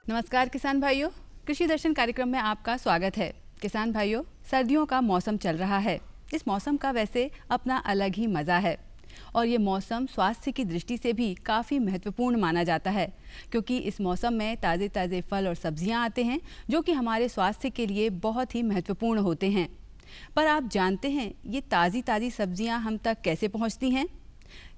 नमस्कार किसान भाइयों, कृषि दर्शन कार्यक्रम में आपका स्वागत है। किसान भाइयों, सर्दियों का मौसम चल रहा है। इस मौसम का वैसे अपना अलग ही मज़ा है और ये मौसम स्वास्थ्य की दृष्टि से भी काफ़ी महत्वपूर्ण माना जाता है, क्योंकि इस मौसम में ताज़े ताज़े फल और सब्जियां आते हैं जो कि हमारे स्वास्थ्य के लिए बहुत ही महत्वपूर्ण होते हैं। पर आप जानते हैं ये ताज़ी ताज़ी सब्जियां हम तक कैसे पहुंचती हैं?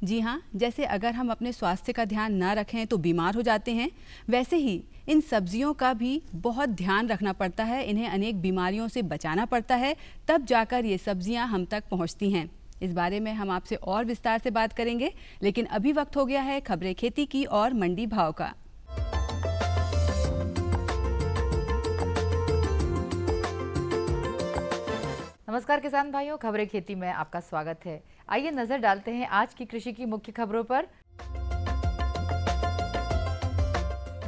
जी हाँ, जैसे अगर हम अपने स्वास्थ्य का ध्यान न रखें तो बीमार हो जाते हैं, वैसे ही इन सब्जियों का भी बहुत ध्यान रखना पड़ता है। इन्हें अनेक बीमारियों से बचाना पड़ता है, तब जाकर ये सब्जियां हम तक पहुंचती हैं। इस बारे में हम आपसे और विस्तार से बात करेंगे, लेकिन अभी वक्त हो गया है खबरें खेती की और मंडी भाव का। नमस्कार किसान भाइयों, खबरें खेती में आपका स्वागत है। आइए नजर डालते हैं आज की कृषि की मुख्य खबरों पर।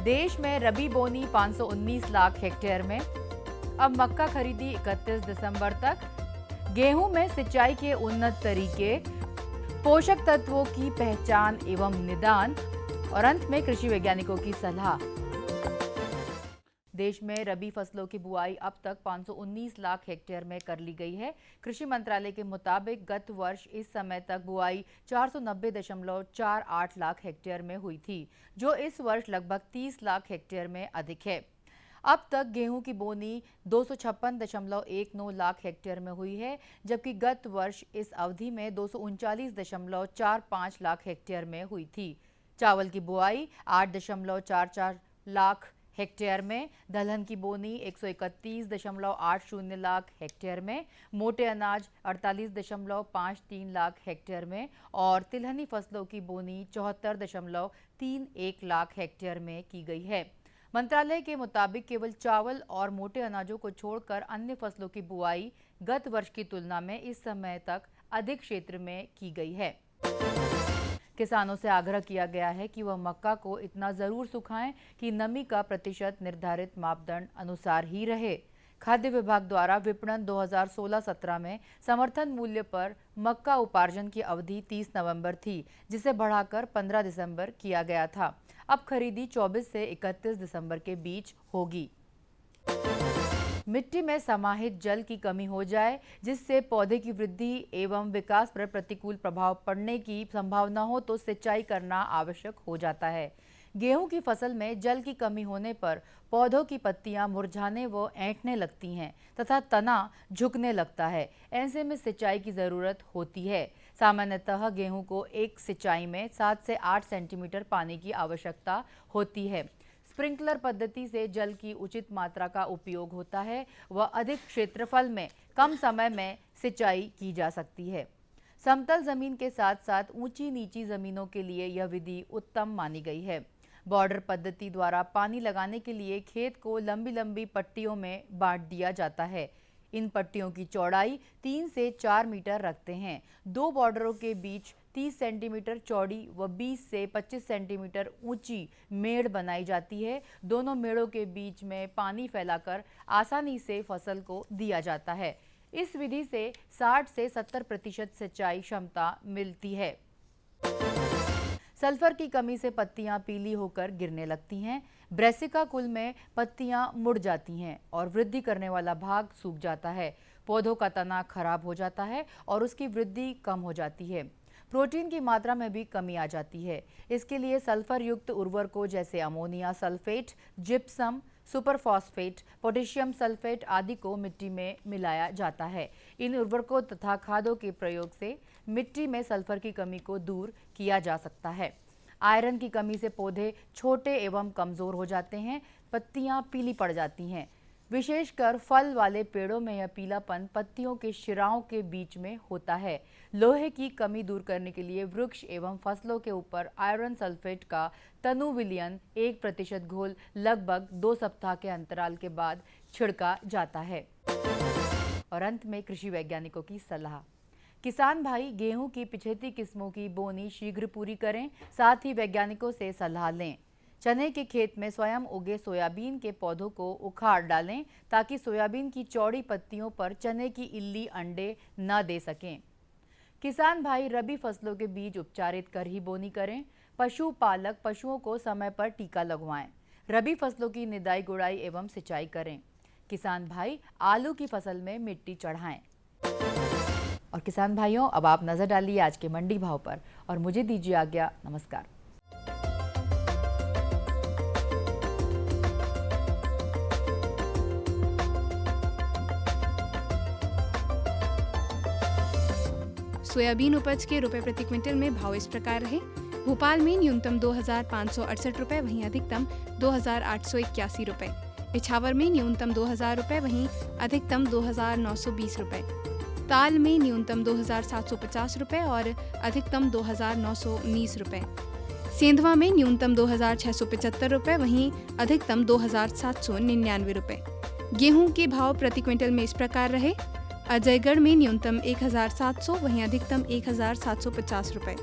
देश में रबी बोनी 519 लाख हेक्टेयर में। अब मक्का खरीदी 31 दिसंबर तक। गेहूं में सिंचाई के उन्नत तरीके, पोषक तत्वों की पहचान एवं निदान और अंत में कृषि वैज्ञानिकों की सलाह। देश में रबी फसलों की बुआई अब तक 519 लाख हेक्टेयर में कर ली गई है। कृषि मंत्रालय के मुताबिक गत वर्ष इस समय तक बुआई 490.48 लाख हेक्टेयर में हुई थी, जो इस वर्ष लगभग 30 लाख हेक्टेयर में अधिक है। अब तक गेहूं की बोनी 256.19 लाख हेक्टेयर में हुई है, जबकि गत वर्ष इस अवधि में 239.45 लाख हेक्टेयर में हुई थी। चावल की बुआई 8.44 लाख हेक्टेयर में, दलहन की बोनी 131.80 लाख हेक्टेयर में, मोटे अनाज 48.53 लाख हेक्टेयर में और तिलहनी फसलों की बोनी 74.31 लाख हेक्टेयर में की गई है। मंत्रालय के मुताबिक केवल चावल और मोटे अनाजों को छोड़कर अन्य फसलों की बुआई गत वर्ष की तुलना में इस समय तक अधिक क्षेत्र में की गई है। किसानों से आग्रह किया गया है कि वह मक्का को इतना जरूर सुखाएं कि नमी का प्रतिशत निर्धारित मापदंड अनुसार ही रहे। खाद्य विभाग द्वारा विपणन 2016-17 में समर्थन मूल्य पर मक्का उपार्जन की अवधि 30 नवंबर थी, जिसे बढ़ाकर 15 दिसंबर किया गया था। अब खरीदी 24 से 31 दिसंबर के बीच होगी। मिट्टी में समाहित जल की कमी हो जाए, जिससे पौधे की वृद्धि एवं विकास पर प्रतिकूल प्रभाव पड़ने की संभावना हो तो सिंचाई करना आवश्यक हो जाता है। गेहूं की फसल में जल की कमी होने पर पौधों की पत्तियां मुरझाने व ऐंठने लगती हैं तथा तना झुकने लगता है। ऐसे में सिंचाई की जरूरत होती है। सामान्यतः गेहूं को एक सिंचाई में 7 से 8 सेंटीमीटर पानी की आवश्यकता होती है। स्प्रिंकलर पद्धति से जल की उचित मात्रा का उपयोग होता है व अधिक क्षेत्रफल में कम समय में सिंचाई की जा सकती है। समतल जमीन के साथ साथ ऊंची नीची जमीनों के लिए यह विधि उत्तम मानी गई है। बॉर्डर पद्धति द्वारा पानी लगाने के लिए खेत को लंबी लंबी पट्टियों में बांट दिया जाता है। इन पट्टियों की चौड़ाई 3 से 4 मीटर रखते हैं। दो बॉर्डरों के बीच 30 सेंटीमीटर चौड़ी व 20 से 25 सेंटीमीटर ऊंची मेड़ बनाई जाती है। दोनों मेड़ों के बीच में पानी फैलाकर आसानी से फसल को दिया जाता है। इस विधि से 60 से 70% सिंचाई क्षमता मिलती है। सल्फर की कमी से पत्तियां पीली होकर गिरने लगती हैं। ब्रेसिका कुल में पत्तियां मुड़ जाती हैं और वृद्धि करने वाला भाग सूख जाता है। पौधों का तना खराब हो जाता है और उसकी वृद्धि कम हो जाती है। प्रोटीन की मात्रा में भी कमी आ जाती है। इसके लिए सल्फर युक्त उर्वरकों जैसे ammonia sulphate, gypsum, superphosphate, potassium sulphate आदि को मिट्टी में मिलाया जाता है। इन उर्वरकों तथा खादों के प्रयोग से मिट्टी में सल्फर की कमी को दूर किया जा सकता है। आयरन की कमी से पौधे छोटे एवं कमजोर हो जाते हैं, पत्तियां पीली पड़ जाती हैं। विशेषकर फल वाले पेड़ों में यह पीलापन पत्तियों के शिराओं के बीच में होता है। लोहे की कमी दूर करने के लिए वृक्ष एवं फसलों के ऊपर आयरन सल्फेट का तनु विलयन 1% घोल लगभग 2 सप्ताह के अंतराल के बाद छिड़का जाता है। और अंत में कृषि वैज्ञानिकों की सलाह। किसान भाई गेहूं की पिछेती किस्मों की बोनी शीघ्र पूरी करें, साथ ही वैज्ञानिकों से सलाह लें। चने के खेत में स्वयं उगे सोयाबीन के पौधों को उखाड़ डालें ताकि सोयाबीन की चौड़ी पत्तियों पर चने की इल्ली अंडे न दे सकें। किसान भाई रबी फसलों के बीज उपचारित कर ही बोनी करें। पशुपालक पशुओं को समय पर टीका लगवाएं। रबी फसलों की निदाई गुड़ाई एवं सिंचाई करें। किसान भाई आलू की फसल में मिट्टी चढ़ाएं। और किसान भाइयों, अब आप नजर डालिए आज के मंडी भाव पर और मुझे दीजिए आज्ञा। नमस्कार। सोयाबीन उपज के रुपए प्रति क्विंटल में भाव इस प्रकार रहे। भोपाल में न्यूनतम 2,568 रुपए, वहीं अधिकतम 2,881 रुपए। इछावर में न्यूनतम 2,000 रुपए, वहीं अधिकतम 2,920 रुपए। ताल में न्यूनतम 2,750 रुपए और अधिकतम 2,919 रुपए। सेंधवा में न्यूनतम 2,675 रुपए, वहीं अधिकतम 2,799 रुपए। गेहूं के भाव प्रति क्विंटल में इस प्रकार रहे। अजयगढ़ में न्यूनतम 1,700, वहीं अधिकतम 1,750 रुपए।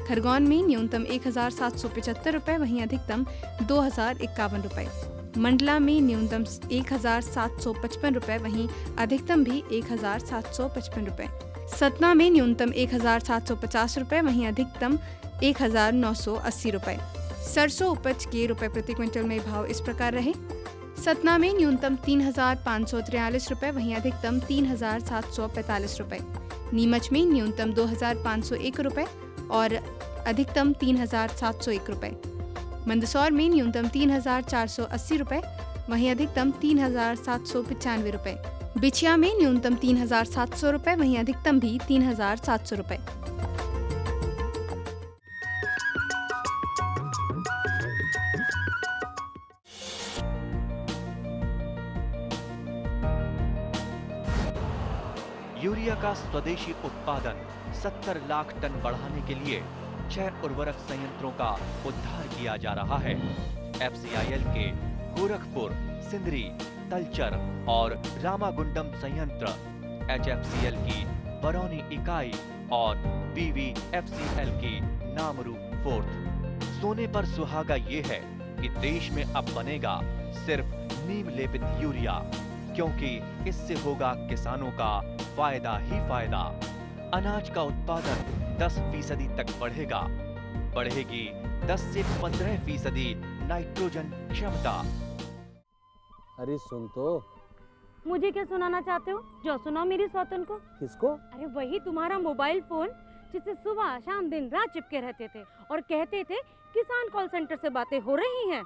खरगोन में न्यूनतम 1,775 रुपए, वहीं अधिकतम 2,051 रुपए। मंडला में न्यूनतम 1,755 रुपए, वहीं अधिकतम भी 1,755 रुपए। सतना में न्यूनतम 1,750 रुपए, वहीं अधिकतम 1,980 रुपए। सरसों उपज के रुपए प्रति क्विंटल में भाव इस प्रकार रहे। सतना में न्यूनतम 3,543 रुपए, वहीं अधिकतम 3,745 रुपए। नीमच में न्यूनतम 2,501 रुपए और अधिकतम 3,701 रुपए। मंदसौर में न्यूनतम 3,480 रुपए, वहीं अधिकतम 3,795 रुपए। बिछिया में न्यूनतम 3,700 रुपए, वहीं अधिकतम भी 3,700 रुपए। यूरिया का स्वदेशी उत्पादन 70 लाख टन बढ़ाने के लिए 6 उर्वरक संयंत्रों का उद्धार किया जा रहा है। FCIL के गोरखपुर, सिंदरी, तलचर और रामागुंडम संयंत्र, HFCL की बरौनी इकाई और BVFCL की नामरू फोर्थ। सोने पर सुहागा ये है कि देश में अब बनेगा सिर्फ नीम लेपित यूरिया, क्योंकि इससे होगा किसानों का फायदा ही फायदा। अनाज का उत्पादन 10% तक बढ़ेगा। बढ़ेगी 10 से 15% नाइट्रोजन क्षमता। अरे सुन तो। मुझे क्या सुनाना चाहते हो? जो सुनाओ मेरी सौतन को। किसको? अरे वही तुम्हारा मोबाइल फोन जिससे सुबह शाम दिन रात चिपके रहते थे और कहते थे किसान कॉल सेंटर से बातें हो रही हैं।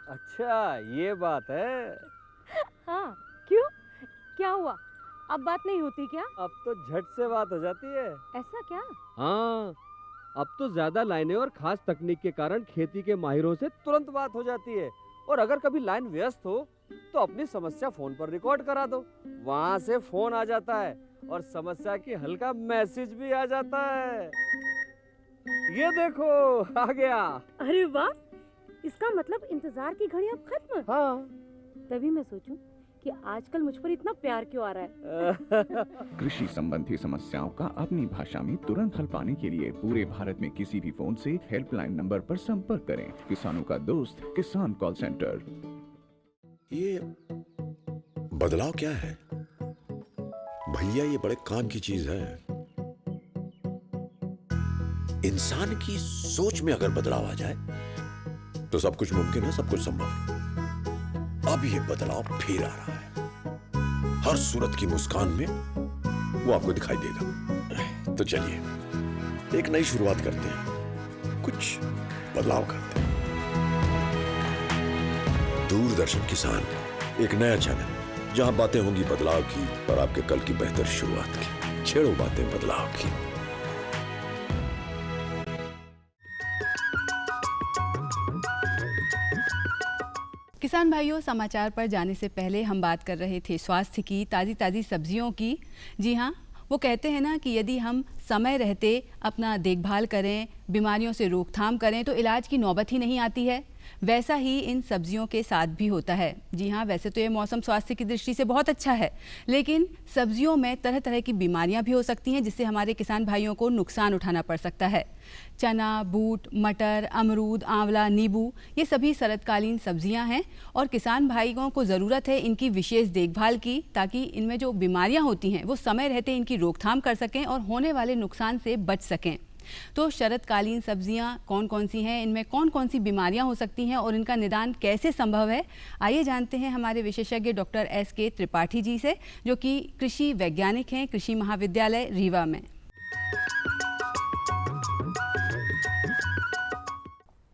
अच्छा ये बात है। हाँ, क्यों? क्या हुआ? अब बात नहीं होती क्या? अब तो झट से बात हो जाती है। ऐसा क्या? हाँ, अब तो ज्यादा लाइनें और खास तकनीक के कारण खेती के माहिरों से तुरंत बात हो जाती है। और अगर कभी लाइन व्यस्त हो तो अपनी समस्या फोन पर रिकॉर्ड करा दो, वहाँ से फोन आ जाता है और समस्या की हल का मैसेज भी आ जाता है। ये देखो आ गया। अरे वाह, इसका मतलब इंतजार की घड़ी अब खत्म। हाँ, तभी मैं सोचूं कि आजकल मुझ पर इतना प्यार क्यों आ रहा है। कृषि संबंधी समस्याओं का अपनी भाषा में तुरंत हल पाने के लिए पूरे भारत में किसी भी फोन से हेल्पलाइन नंबर पर संपर्क करें। किसानों का दोस्त किसान कॉल सेंटर। ये बदलाव क्या है भैया? ये बड़े काम की चीज है। इंसान की सोच में अगर बदलाव आ जाए तो सब कुछ मुमकिन है, सब कुछ संभव है। अब ये बदलाव फिर आ रहा है। हर सूरत की मुस्कान में वो आपको दिखाई देगा। तो चलिए एक नई शुरुआत करते हैं, कुछ बदलाव करते हैं। दूरदर्शन किसान, एक नया चैनल जहां बातें होंगी बदलाव की और आपके कल की बेहतर शुरुआत की। छेड़ो बातें बदलाव की। किसान भाइयों, समाचार पर जाने से पहले हम बात कर रहे थे स्वास्थ्य की, ताज़ी ताज़ी सब्जियों की। जी हाँ, वो कहते हैं ना कि यदि हम समय रहते अपना देखभाल करें, बीमारियों से रोकथाम करें तो इलाज की नौबत ही नहीं आती है। वैसा ही इन सब्जियों के साथ भी होता है। जी हाँ, वैसे तो ये मौसम स्वास्थ्य की दृष्टि से बहुत अच्छा है, लेकिन सब्जियों में तरह तरह की बीमारियां भी हो सकती हैं जिससे हमारे किसान भाइयों को नुकसान उठाना पड़ सकता है। चना, बूट, मटर, अमरूद, आंवला, नींबू, ये सभी शरदकालीन सब्जियां हैं और किसान भाइयों को ज़रूरत है इनकी विशेष देखभाल की, ताकि इनमें जो बीमारियां होती हैं वो समय रहते इनकी रोकथाम कर सकें और होने वाले नुकसान से बच सकें। तो शरदकालीन सब्जियां कौन कौन सी हैं, इनमें कौन कौन सी बीमारियां हो सकती हैं और इनका निदान कैसे संभव है, आइए जानते हैं हमारे विशेषज्ञ डॉक्टर एस.के. त्रिपाठी जी से, जो कि कृषि वैज्ञानिक हैं कृषि महाविद्यालय रीवा में।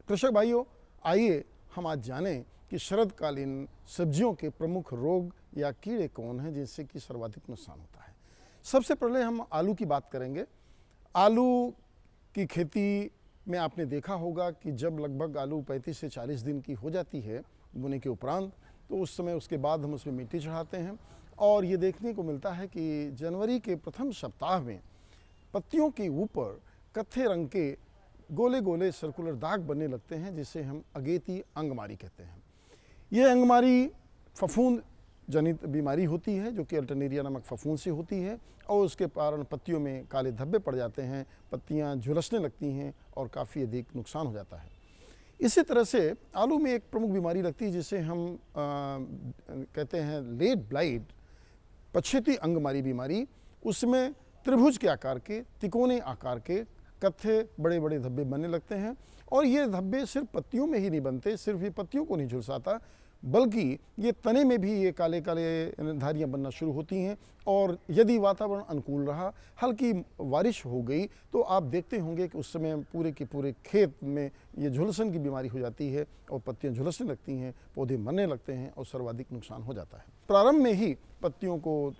कृषक भाइयों, आइए हम आज जानें कि शरदकालीन सब्जियों के प्रमुख रोग या कीड़े कौन हैं जिनसे कि सर्वाधिक नुकसान होता है। सबसे पहले हम आलू की बात करेंगे। आलू की खेती में आपने देखा होगा कि जब लगभग आलू 35 से 40 दिन की हो जाती है बुने के उपरांत, तो उस समय उसके बाद हम उसमें मिट्टी चढ़ाते हैं और ये देखने को मिलता है कि जनवरी के प्रथम सप्ताह में पत्तियों के ऊपर कत्थे रंग के गोले गोले सर्कुलर दाग बनने लगते हैं, जिसे हम अगेती अंगमारी कहते हैं। ये अंगमारी फफूंद जनित बीमारी होती है जो कि अल्टरनेरिया नामक फफूंद से होती है और उसके कारण पत्तियों में काले धब्बे पड़ जाते हैं, पत्तियां झुलसने लगती हैं और काफ़ी अधिक नुकसान हो जाता है। इसी तरह से आलू में एक प्रमुख बीमारी लगती है जिसे हम कहते हैं लेट ब्लाइट, पछेती अंगमारी बीमारी। उसमें त्रिभुज के आकार के, तिकोने आकार के कत्थे बड़े बड़े धब्बे बनने लगते हैं और ये धब्बे सिर्फ पत्तियों में ही नहीं बनते, सिर्फ ये पत्तियों को नहीं झुलसाता, बल्कि ये तने में भी ये काले काले धारियाँ बनना शुरू होती हैं। और यदि वातावरण अनुकूल रहा, हल्की बारिश हो गई, तो आप देखते होंगे कि उस समय पूरे के पूरे खेत में ये झुलसन की बीमारी हो जाती है और पत्तियां झुलसने लगती हैं, पौधे मरने लगते हैं और सर्वाधिक नुकसान हो जाता है। प्रारंभ में ही पत्तियों को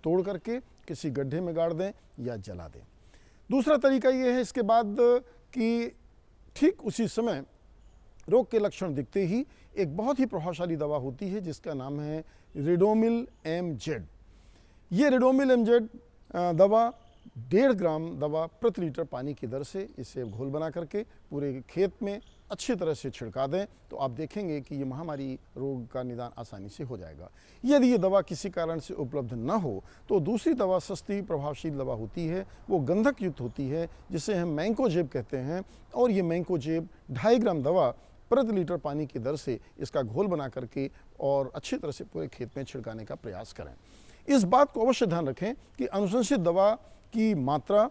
तोड़ करके किसी गड्ढे में गाड़ दें या जला दें। दूसरा तरीका ये है इसके बाद कि ठीक उसी समय रोग के लक्षण दिखते ही एक बहुत ही प्रभावशाली दवा होती है जिसका नाम है रिडोमिल MZ। ये रिडोमिल MZ दवा 1.5 ग्राम दवा प्रति लीटर पानी की दर से इसे घोल बना करके पूरे खेत में अच्छी तरह से छिड़का दें, तो आप देखेंगे कि ये महामारी रोग का निदान आसानी से हो जाएगा। यदि ये दवा किसी कारण से उपलब्ध न हो तो दूसरी दवा सस्ती प्रभावशील दवा होती है, वो गंधक युक्त होती है, जिसे हम मैंकोजेब कहते हैं। और ये मैंकोजेब 2.5 ग्राम दवा प्रति लीटर पानी की दर से इसका घोल बना करके और अच्छी तरह से पूरे खेत में छिड़काने का प्रयास करें। इस बात को अवश्य ध्यान रखें कि अनुशंसित दवा की मात्रा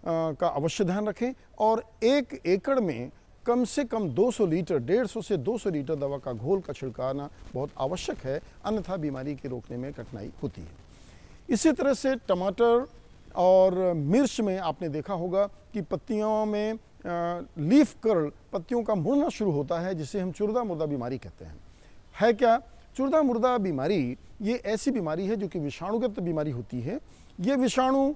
का अवश्य ध्यान रखें और 1 एकड़ में कम से कम 200 लीटर, 150 से 200 लीटर दवा का घोल का छिड़काना बहुत आवश्यक है, अन्यथा बीमारी के रोकने में कठिनाई होती है। इसी तरह से टमाटर और मिर्च में आपने देखा होगा कि पत्तियों में लीफ कर्ल, पत्तियों का मुड़ना शुरू होता है, जिसे हम चुर्दा मुर्दा बीमारी कहते हैं। है क्या चुर्दा मुर्दा बीमारी? ये ऐसी बीमारी है जो कि विषाणुगत बीमारी होती है। ये विषाणु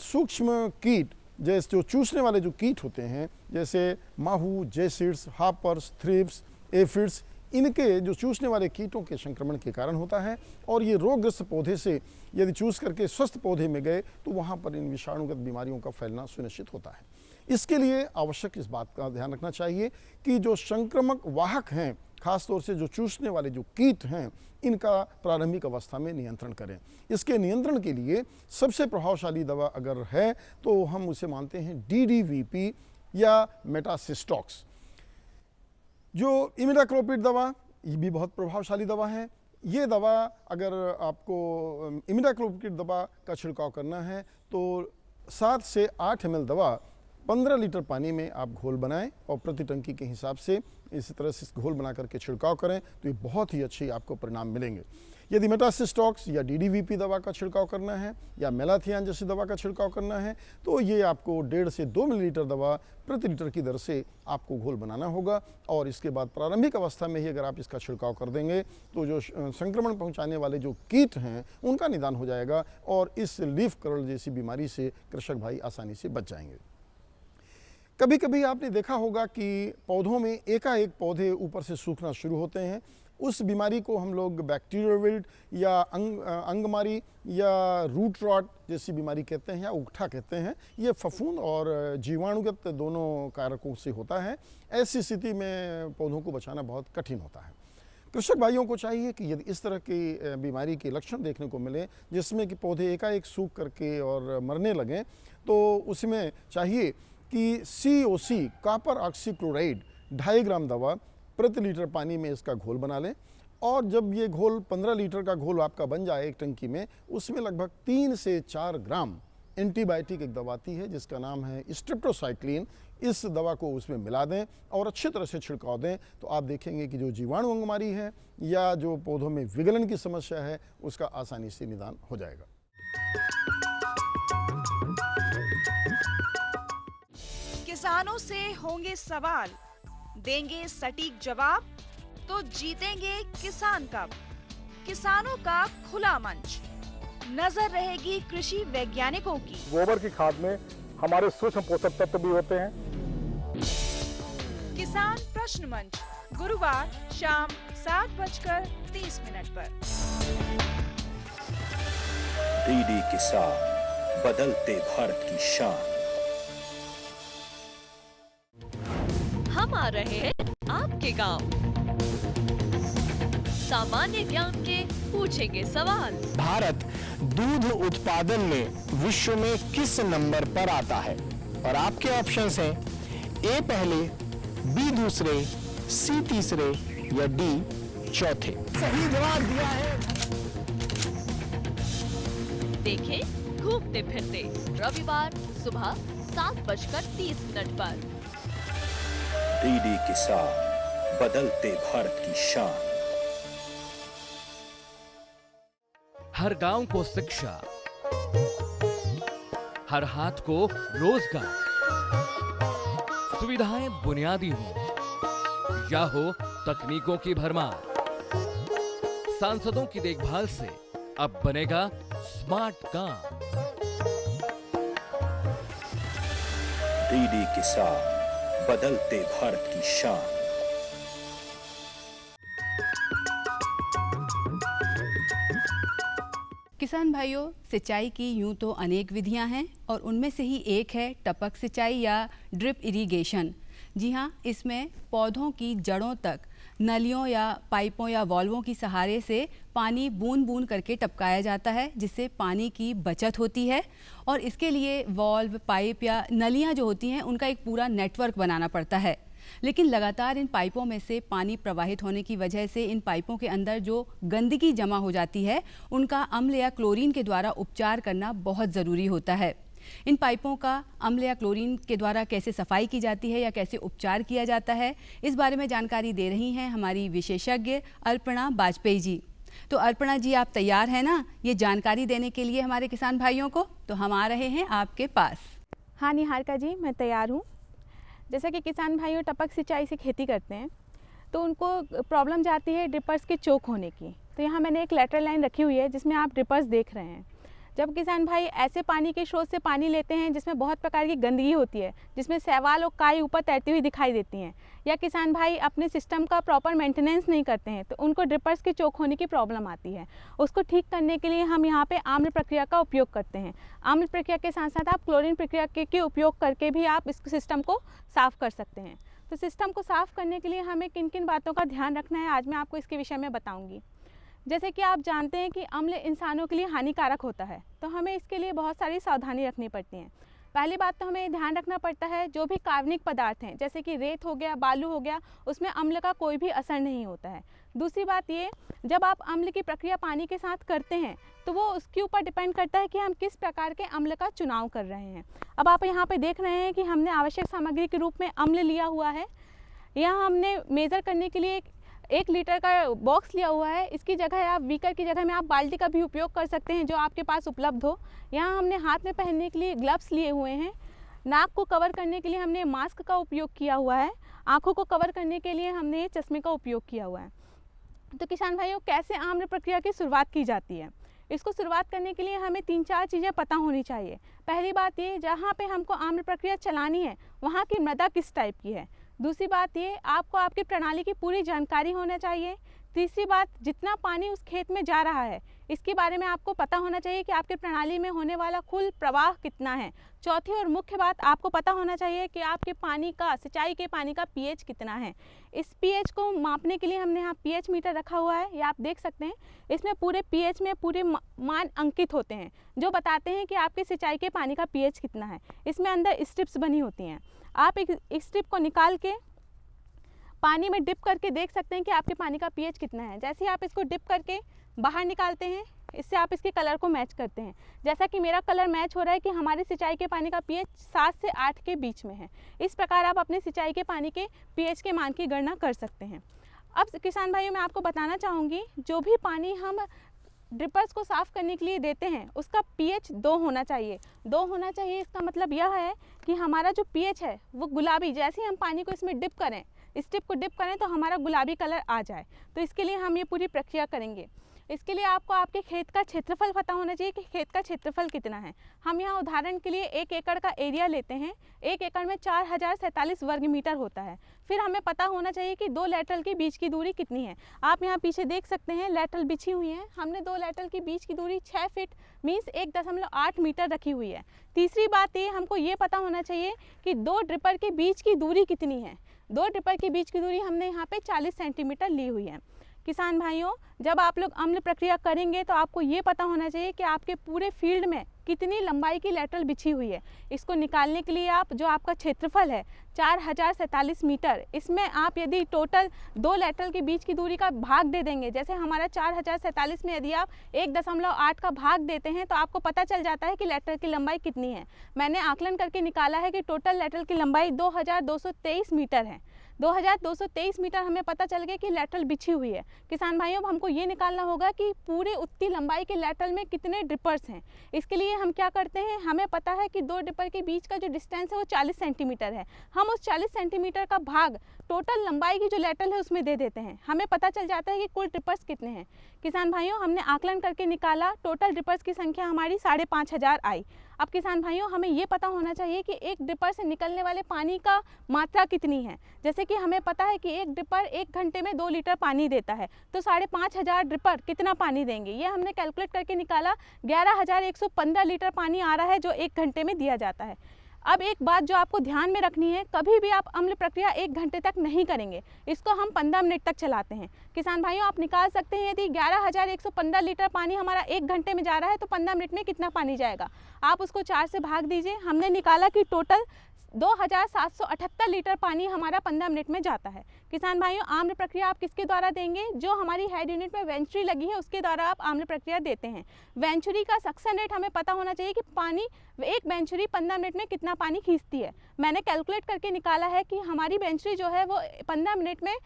सूक्ष्म कीट, जैसे जो चूसने वाले जो कीट होते हैं, जैसे माहू, जेसिड्स, हापर्स, थ्रिप्स, एफिड्स, इनके जो चूसने वाले कीटों के संक्रमण के कारण होता है। और ये रोगग्रस्त पौधे से यदि चूस करके स्वस्थ पौधे में गए तो वहाँ पर इन विषाणुगत बीमारियों का फैलना सुनिश्चित होता है। इसके लिए आवश्यक इस बात का ध्यान रखना चाहिए कि जो संक्रामक वाहक हैं, खासतौर से जो चूसने वाले जो कीट हैं, इनका प्रारंभिक अवस्था में नियंत्रण करें। इसके नियंत्रण के लिए सबसे प्रभावशाली दवा अगर है तो हम उसे मानते हैं DDVP या मेटासिस्टॉक्स। जो इमिडाक्लोपिड दवा, ये भी बहुत प्रभावशाली दवा है। ये दवा अगर आपको इमिडाक्लोपिड दवा का छिड़काव करना है तो 7 से 8 ml दवा 15 लीटर पानी में आप घोल बनाएं और प्रति टंकी के हिसाब से इसी तरह से घोल बना करके छिड़काव करें तो ये बहुत ही अच्छी आपको परिणाम मिलेंगे। यदि मेटासिस्टॉक्स या DDVP दवा का छिड़काव करना है या मेलाथियान जैसी दवा का छिड़काव करना है तो ये आपको 1.5 से 2 मिलीलीटर दवा प्रति लीटर की दर से आपको घोल बनाना होगा। और इसके बाद प्रारंभिक अवस्था में ही अगर आप इसका छिड़काव कर देंगे तो जो संक्रमण पहुंचाने वाले जो कीट हैं उनका निदान हो जाएगा और इस लीफ कर्ल जैसी बीमारी से कृषक भाई आसानी से बच जाएंगे। कभी कभी आपने देखा होगा कि पौधों में एकाएक पौधे ऊपर से सूखना शुरू होते हैं। उस बीमारी को हम लोग बैक्टीरियल विल्ट या अंगमारी या रूट रॉट जैसी बीमारी कहते हैं या उकठा कहते हैं। ये फफूंद और जीवाणुगत दोनों कारकों से होता है। ऐसी स्थिति में पौधों को बचाना बहुत कठिन होता है। कृषक भाइयों को चाहिए कि यदि इस तरह की बीमारी के लक्षण देखने को मिले जिसमें कि पौधे एकाएक सूख करके और मरने लगें तो उसमें चाहिए कि COC कॉपर ऑक्सीक्लोराइड 2.5 ग्राम दवा प्रति लीटर पानी में इसका घोल बना लें। और जब ये घोल 15 लीटर का घोल आपका बन जाए एक टंकी में, उसमें लगभग 3 से 4 ग्राम एंटीबायोटिक एक दवा आती है जिसका नाम है स्ट्रेप्टोसाइक्लिन। इस दवा को उसमें मिला दें और अच्छी तरह से छिड़काव दें तो आप देखेंगे कि जो जीवाणु अंगमारी है या जो पौधों में विगलन की समस्या है उसका आसानी से निदान हो जाएगा। किसानों से होंगे सवाल, देंगे सटीक जवाब, तो जीतेंगे किसान कप। किसानों का खुला मंच, नजर रहेगी कृषि वैज्ञानिकों की। गोबर की खाद में हमारे सूक्ष्म पोषक तत्व भी होते हैं। किसान प्रश्न मंच, गुरुवार शाम 7:30 पर। डीडी किसान, बदलते भारत की शान। हम आ रहे हैं आपके गांव, सामान्य ज्ञान के पूछेंगे सवाल। भारत दूध उत्पादन में विश्व में किस नंबर पर आता है? और आपके ऑप्शंस हैं ए पहले, बी दूसरे, सी तीसरे या डी चौथे। सही जवाब दिया है। देखें घूमते फिरते रविवार सुबह 7:30 पर। डीडी किसान, बदलते भारत की शान। हर गांव को शिक्षा, हर हाथ को रोजगार, सुविधाएं बुनियादी हो या हो तकनीकों की भरमार, सांसदों की देखभाल से अब बनेगा स्मार्ट काम। डीडी किसान, बदलते भारत की शान। किसान भाइयों, सिंचाई की यूं तो अनेक विधियां हैं और उनमें से ही एक है टपक सिंचाई या ड्रिप इरिगेशन। जी हाँ, इसमें पौधों की जड़ों तक नलियों या पाइपों या वॉल्वों की सहारे से पानी बूंद बूंद करके टपकाया जाता है, जिससे पानी की बचत होती है। और इसके लिए वॉल्व, पाइप या नलियाँ जो होती हैं उनका एक पूरा नेटवर्क बनाना पड़ता है। लेकिन लगातार इन पाइपों में से पानी प्रवाहित होने की वजह से इन पाइपों के अंदर जो गंदगी जमा हो जाती है उनका अम्ल या क्लोरीन के द्वारा उपचार करना बहुत ज़रूरी होता है। इन पाइपों का अम्ल या क्लोरीन के द्वारा कैसे सफाई की जाती है या कैसे उपचार किया जाता है, इस बारे में जानकारी दे रही हैं हमारी विशेषज्ञ अर्पणा वाजपेयी जी। तो अर्पणा जी, आप तैयार हैं ना ये जानकारी देने के लिए हमारे किसान भाइयों को? तो हम आ रहे हैं आपके पास। हाँ निहारिका जी, मैं तैयार हूँ। जैसा कि किसान भाइयों टपक सिंचाई से खेती करते हैं तो उनको प्रॉब्लम जाती है ड्रिपर्स के चोक होने की। तो यहाँ मैंने एक लेटरल लाइन रखी हुई है जिसमें आप ड्रिपर्स देख रहे हैं। जब किसान भाई ऐसे पानी के स्रोत से पानी लेते हैं जिसमें बहुत प्रकार की गंदगी होती है, जिसमें शैवाल और काई ऊपर तैरती हुई दिखाई देती हैं, या किसान भाई अपने सिस्टम का प्रॉपर मेंटेनेंस नहीं करते हैं, तो उनको ड्रिपर्स के चोक होने की प्रॉब्लम आती है। उसको ठीक करने के लिए हम यहाँ पे आम्ल प्रक्रिया का उपयोग करते हैं। आम्ल प्रक्रिया के साथ साथ आप क्लोरीन प्रक्रिया के उपयोग करके भी आप इस सिस्टम को साफ़ कर सकते हैं। तो सिस्टम को साफ़ करने के लिए हमें किन किन बातों का ध्यान रखना है, आज मैं आपको इसके विषय में बताऊँगी। जैसे कि आप जानते हैं कि अम्ल इंसानों के लिए हानिकारक होता है, तो हमें इसके लिए बहुत सारी सावधानी रखनी पड़ती हैं। पहली बात तो हमें ध्यान रखना पड़ता है जो भी कार्बनिक पदार्थ हैं, जैसे कि रेत हो गया, बालू हो गया, उसमें अम्ल का कोई भी असर नहीं होता है। दूसरी बात ये, जब आप अम्ल की प्रक्रिया पानी के साथ करते हैं तो वो उसके ऊपर डिपेंड करता है कि हम किस प्रकार के अम्ल का चुनाव कर रहे हैं। अब आप यहाँ पे देख रहे हैं कि हमने आवश्यक सामग्री के रूप में अम्ल लिया हुआ है। यहाँ हमने मेज़र करने के लिए 1 लीटर का बॉक्स लिया हुआ है। इसकी जगह आप बीकर की जगह में आप बाल्टी का भी उपयोग कर सकते हैं जो आपके पास उपलब्ध हो। यहाँ हमने हाथ में पहनने के लिए ग्लव्स लिए हुए हैं। नाक को कवर करने के लिए हमने मास्क का उपयोग किया हुआ है। आँखों को कवर करने के लिए हमने चश्मे का उपयोग किया हुआ है। तो किसान भाइयों, कैसे आम्ल प्रक्रिया की शुरुआत की जाती है? इसको शुरुआत करने के लिए हमें 3-4 चीज़ें पता होनी चाहिए। पहली बात ये, जहाँ पे हमको आम्ल प्रक्रिया चलानी है वहाँ की मृदा किस टाइप की है। दूसरी बात ये, आपको आपकी प्रणाली की पूरी जानकारी होना चाहिए। तीसरी बात, जितना पानी उस खेत में जा रहा है इसके बारे में आपको पता होना चाहिए कि आपकी प्रणाली में होने वाला कुल प्रवाह कितना है। चौथी और मुख्य बात, आपको पता होना चाहिए कि आपके पानी का, सिंचाई के पानी का पीएच कितना है। इस पीएच को मापने के लिए हमने यहाँ पीएच मीटर रखा हुआ है, ये आप देख सकते हैं। इसमें पूरे पीएच में पूरे मान अंकित होते हैं जो बताते हैं कि आपके सिंचाई के पानी का पीएच कितना है। इसमें अंदर स्ट्रिप्स बनी होती हैं। आप एक स्ट्रिप को निकाल के पानी में डिप करके देख सकते हैं कि आपके पानी का पीएच कितना है। जैसे ही आप इसको डिप करके बाहर निकालते हैं, इससे आप इसके कलर को मैच करते हैं। जैसा कि मेरा कलर मैच हो रहा है कि हमारी सिंचाई के पानी का पीएच 7 से 8 के बीच में है। इस प्रकार आप अपने सिंचाई के पानी के पीएच के मान की गणना कर सकते हैं। अब किसान भाइयों, मैं आपको बताना चाहूँगी, जो भी पानी हम ड्रिपर्स को साफ़ करने के लिए देते हैं उसका पीएच 2 होना चाहिए। 2 होना चाहिए, इसका मतलब यह है कि हमारा जो पीएच है वो गुलाबी, जैसे ही हम पानी को इसमें डिप करें, इस टिप को डिप करें तो हमारा गुलाबी कलर आ जाए। तो इसके लिए हम ये पूरी प्रक्रिया करेंगे। इसके लिए आपको आपके खेत का क्षेत्रफल पता होना चाहिए कि खेत का क्षेत्रफल कितना है। हम यहाँ उदाहरण के लिए 1 एकड़ का एरिया लेते हैं। 1 एकड़ में 4047 वर्ग मीटर होता है। फिर हमें पता होना चाहिए कि 2 लैटरल के बीच की दूरी कितनी है। आप यहाँ पीछे देख सकते हैं लैटरल बिछी हुई है। हमने 2 लैटरल के बीच की दूरी 6 फीट मीन्स 1.8 मीटर रखी हुई है। तीसरी बात ये, हमको ये पता होना चाहिए कि 2 ड्रिपर के बीच की दूरी कितनी है। 2 ड्रिपर के बीच की दूरी हमने यहाँ पे 40 सेंटीमीटर ली हुई है। किसान भाइयों, जब आप लोग अम्ल प्रक्रिया करेंगे तो आपको ये पता होना चाहिए कि आपके पूरे फील्ड में कितनी लंबाई की लैटरल बिछी हुई है। इसको निकालने के लिए आप जो आपका क्षेत्रफल है 4047 मीटर, इसमें आप यदि टोटल 2 लैटरल के बीच की दूरी का भाग दे देंगे, जैसे हमारा 4047 में यदि आप 1.8 का भाग देते हैं तो आपको पता चल जाता है कि लैटरल की लंबाई कितनी है। मैंने आकलन करके निकाला है कि टोटल लैटरल की लंबाई 2223 मीटर है। 2223 मीटर हमें पता चल गया कि लैटरल बिछी हुई है। किसान भाइयों, हमको ये निकालना होगा कि पूरे उतनी लंबाई के लैटरल में कितने ड्रिपर्स हैं। इसके लिए हम क्या करते हैं, हमें पता है कि 2 ड्रिपर के बीच का जो डिस्टेंस है वो 40 सेंटीमीटर है। हम उस 40 सेंटीमीटर का भाग टोटल लंबाई की जो लैटरल है उसमें दे देते हैं। हमें पता चल जाता है कि कुल ड्रिपर्स कितने हैं। किसान भाइयों, हमने आकलन करके निकाला, टोटल ड्रिपर्स की संख्या हमारी 5500 आई। अब किसान भाइयों, हमें ये पता होना चाहिए कि एक ड्रिपर से निकलने वाले पानी का मात्रा कितनी है। जैसे कि हमें पता है कि एक ड्रिपर 1 घंटे में 2 लीटर पानी देता है, तो 5500 ड्रिपर कितना पानी देंगे, ये हमने कैलकुलेट करके निकाला। 11115 लीटर पानी आ रहा है जो 1 घंटे में दिया जाता है। अब एक बात जो आपको ध्यान में रखनी है, कभी भी आप अम्ल प्रक्रिया 1 घंटे तक नहीं करेंगे, इसको हम 15 मिनट तक चलाते हैं। किसान भाइयों, आप निकाल सकते हैं यदि 11115 लीटर पानी हमारा 1 घंटे में जा रहा है तो 15 मिनट में कितना पानी जाएगा। आप उसको 4 से भाग दीजिए। हमने निकाला कि टोटल 2778 लीटर पानी हमारा 15 मिनट में जाता है। किसान भाइयों, आम्ल प्रक्रिया आप किसके द्वारा देंगे, जो हमारी हेड यूनिट में वेंचुरी लगी है उसके द्वारा आप आम्ल प्रक्रिया देते हैं। वेंचुरी का सक्शन रेट हमें पता होना चाहिए कि पानी एक वेंचुरी 15 मिनट में कितना पानी खींचती है। मैंने कैलकुलेट करके निकाला है कि हमारी वेंचुरी जो है वो 15 मिनट में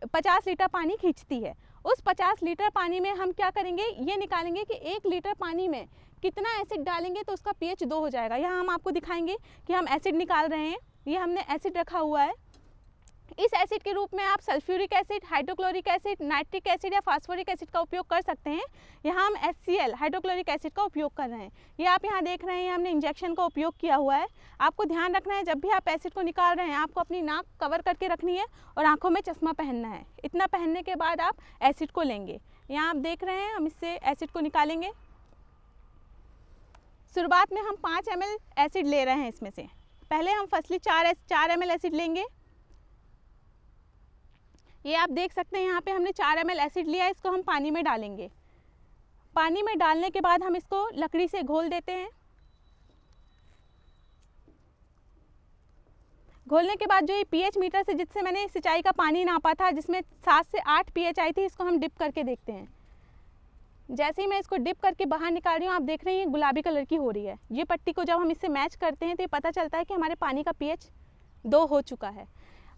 50 लीटर पानी खींचती है। उस 50 लीटर पानी में हम क्या करेंगे, ये निकालेंगे कि 1 लीटर पानी में कितना एसिड डालेंगे तो उसका पीएच 2 हो जाएगा। यहाँ हम आपको दिखाएंगे कि हम एसिड निकाल रहे हैं। ये हमने एसिड रखा हुआ है। इस एसिड के रूप में आप sulphuric acid, hydrochloric acid, nitric acid या फास्फोरिक एसिड का उपयोग कर सकते हैं। यहाँ हम HCl हाइड्रोक्लोरिक एसिड का उपयोग कर रहे हैं। ये आप यहाँ देख रहे हैं, हमने इंजेक्शन का उपयोग किया हुआ है। आपको ध्यान रखना है, जब भी आप एसिड को निकाल रहे हैं आपको अपनी नाक कवर करके रखनी है और आँखों में चश्मा पहनना है। इतना पहनने के बाद आप एसिड को लेंगे। यहाँ आप देख रहे हैं, हम इससे एसिड को निकालेंगे। शुरुआत में हम 5 ml एसिड ले रहे हैं। इसमें से पहले हम फर्स्टली 4 ml एसिड लेंगे। ये आप देख सकते हैं, यहाँ पे हमने 4 ml एसिड लिया है। इसको हम पानी में डालेंगे। पानी में डालने के बाद हम इसको लकड़ी से घोल देते हैं। घोलने के बाद जो ये pH मीटर से जिससे मैंने सिंचाई का पानी नापा था, जिसमें 7 से 8 pH आई थी, इसको हम डिप करके देखते हैं। जैसे ही मैं इसको डिप करके बाहर निकाल रही हूँ, आप देख रहे हैं गुलाबी कलर की हो रही है। ये पट्टी को जब हम इससे मैच करते हैं तो ये पता चलता है कि हमारे पानी का pH 2 हो चुका है।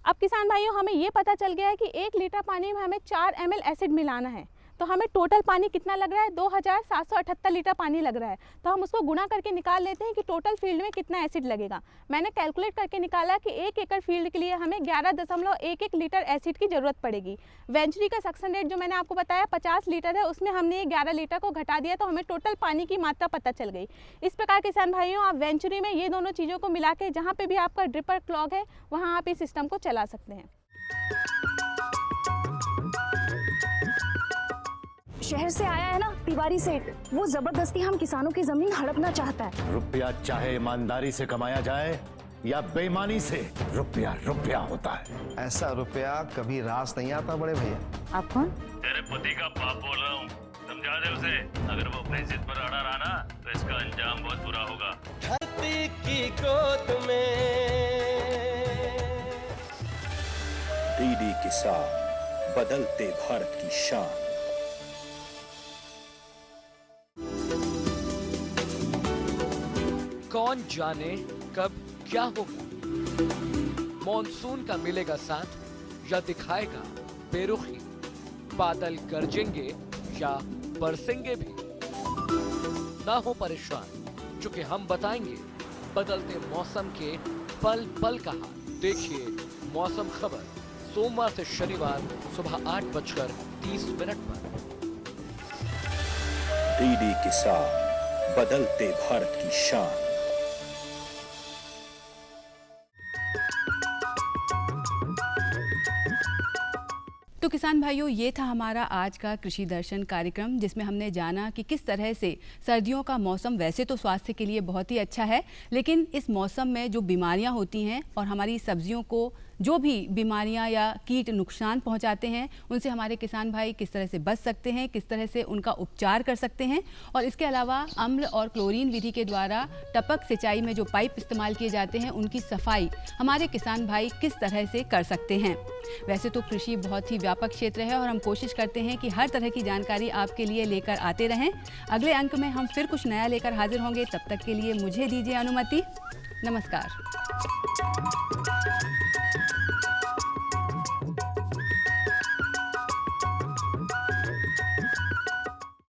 अब किसान भाइयों, हमें ये पता चल गया है कि 1 लीटर पानी में हमें 4 ml एसिड मिलाना है। तो हमें टोटल पानी कितना लग रहा है, 2778 लीटर पानी लग रहा है। तो हम उसको गुणा करके निकाल लेते हैं कि टोटल फील्ड में कितना एसिड लगेगा। मैंने कैलकुलेट करके निकाला कि 1 एकड़ फील्ड के लिए हमें 11.11 लीटर एसिड की ज़रूरत पड़ेगी। वेंचुरी का सक्शन रेट जो मैंने आपको बताया 50 लीटर है, उसमें हमने ये 11 लीटर को घटा दिया तो हमें टोटल पानी की मात्रा पता चल गई। इस प्रकार किसान भाइयों, आप वेंचुरी में ये दोनों चीज़ों को मिला के जहाँ पर भी आपका ड्रिपर क्लॉग है वहाँ आप इस सिस्टम को चला सकते हैं। शहर से आया है ना तिवारी सेठ, वो जबरदस्ती हम किसानों की जमीन हड़पना चाहता है। रुपया चाहे ईमानदारी से कमाया जाए या बेईमानी से, रुपया रुपया होता है। ऐसा रुपया कभी रास नहीं आता बड़े भैया। आप कौन? तेरे पति का बाप बोल रहा हूँ, समझा दे उसे। अगर वो अपनी जिद पर अड़ा रहा ना तो इसका अंजाम बहुत बुरा होगा। धरती की गोद में डीडी किसान, बदलते भारत की शान। कौन जाने कब क्या होगा। मॉनसून का मिलेगा साथ या दिखाएगा बेरुखी। बादल गरजेंगे या बरसेंगे भी। ना हो परेशान, क्योंकि हम बताएंगे बदलते मौसम के पल पल का हाल। देखिए मौसम खबर सोमवार से शनिवार सुबह 8:30 पर। डीडी किसान, बदलते भारत की शान। तो किसान भाइयों, ये था हमारा आज का कृषि दर्शन कार्यक्रम, जिसमें हमने जाना कि किस तरह से सर्दियों का मौसम वैसे तो स्वास्थ्य के लिए बहुत ही अच्छा है, लेकिन इस मौसम में जो बीमारियां होती हैं और हमारी सब्जियों को जो भी बीमारियां या कीट नुकसान पहुंचाते हैं, उनसे हमारे किसान भाई किस तरह से बच सकते हैं, किस तरह से उनका उपचार कर सकते हैं। और इसके अलावा अम्ल और क्लोरीन विधि के द्वारा टपक सिंचाई में जो पाइप इस्तेमाल किए जाते हैं, उनकी सफाई हमारे किसान भाई किस तरह से कर सकते हैं। वैसे तो कृषि बहुत ही व्यापक क्षेत्र है और हम कोशिश करते हैं कि हर तरह की जानकारी आपके लिए लेकर आते रहें। अगले अंक में हम फिर कुछ नया लेकर हाजिर होंगे। तब तक के लिए मुझे दीजिए अनुमति। नमस्कार।